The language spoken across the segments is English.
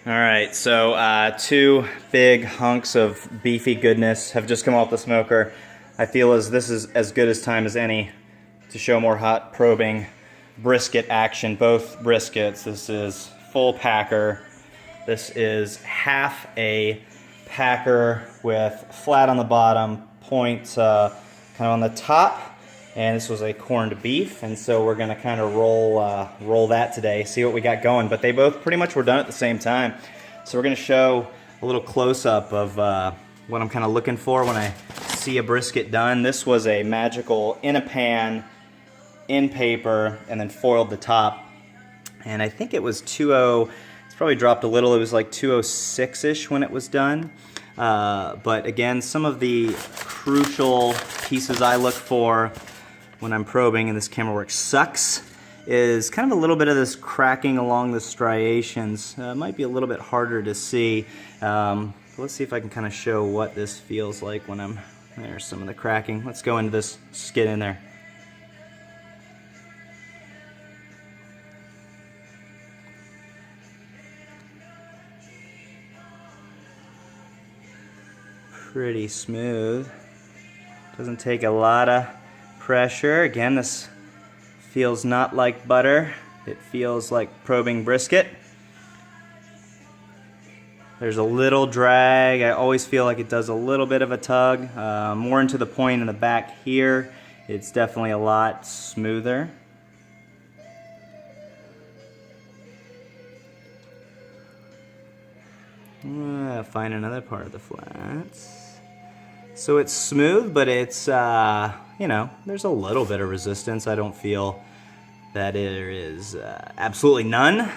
All right, so two big hunks of beefy goodness have just come off the smoker. I feel as this is as good as time as any to show more hot probing brisket action. Both briskets. This is full packer. This is half a packer with flat on the bottom, point kind of on the top. And this was a corned beef, and so we're gonna kind of roll that today, see what we got going. But they both pretty much were done at the same time. So we're gonna show a little close-up of what I'm kind of looking for when I see a brisket done. This was a magical in a pan, in paper, and then foiled the top. And I think it was 2:0, it's probably dropped a little, it was like 2:06-ish when it was done. But again, some of the crucial pieces I look for when I'm probing, and this camera work sucks, is kind of a little bit of this cracking along the striations. Might be a little bit harder to see. Let's see if I can kind of show what this feels like when I'm, there's some of the cracking. Let's go into this, just get in there. Pretty smooth. Doesn't take a lot of pressure. Again, this feels not like butter. It feels like probing brisket. There's a little drag. I always feel like it does a little bit of a tug. More into the point in the back here. It's definitely a lot smoother. Find another part of the flats. So it's smooth, but it's, you know, there's a little bit of resistance. I don't feel that there is absolutely none.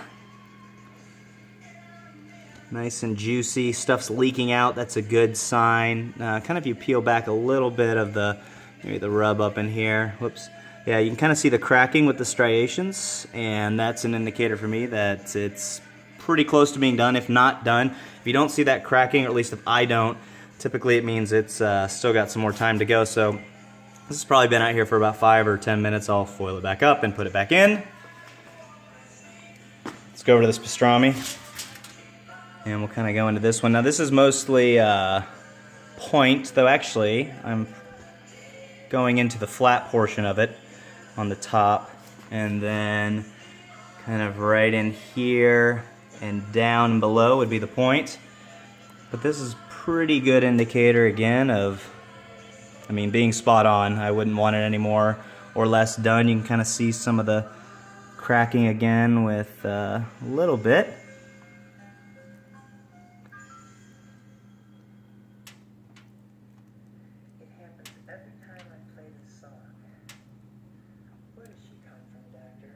Nice and juicy. Stuff's leaking out. That's a good sign. Kind of you peel back a little bit of the, maybe the rub up in here. Whoops. Yeah, you can kind of see the cracking with the striations, and that's an indicator for me that it's pretty close to being done, if not done. If you don't see that cracking, or at least if I don't, typically it means it's still got some more time to go. So this has probably been out here for about 5 or 10 minutes. I'll foil it back up and put it back in. Let's go over to this pastrami, and we'll kind of go into this one. Now this is mostly point, though actually I'm going into the flat portion of it on the top, and then kind of right in here and down below would be the point. But this is pretty good indicator again of, I mean, being spot on. I wouldn't want it any more or less done. You can kind of see some of the cracking again with a little bit. It happens every time I play this song. Where does she come from, Doctor?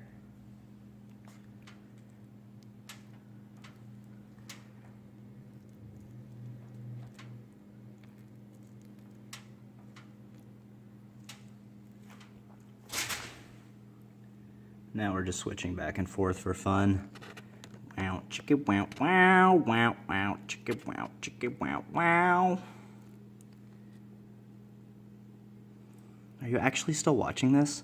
Now we're just switching back and forth for fun. Wow, chicka wow, wow, wow, wow, chicka wow, wow. Are you actually still watching this?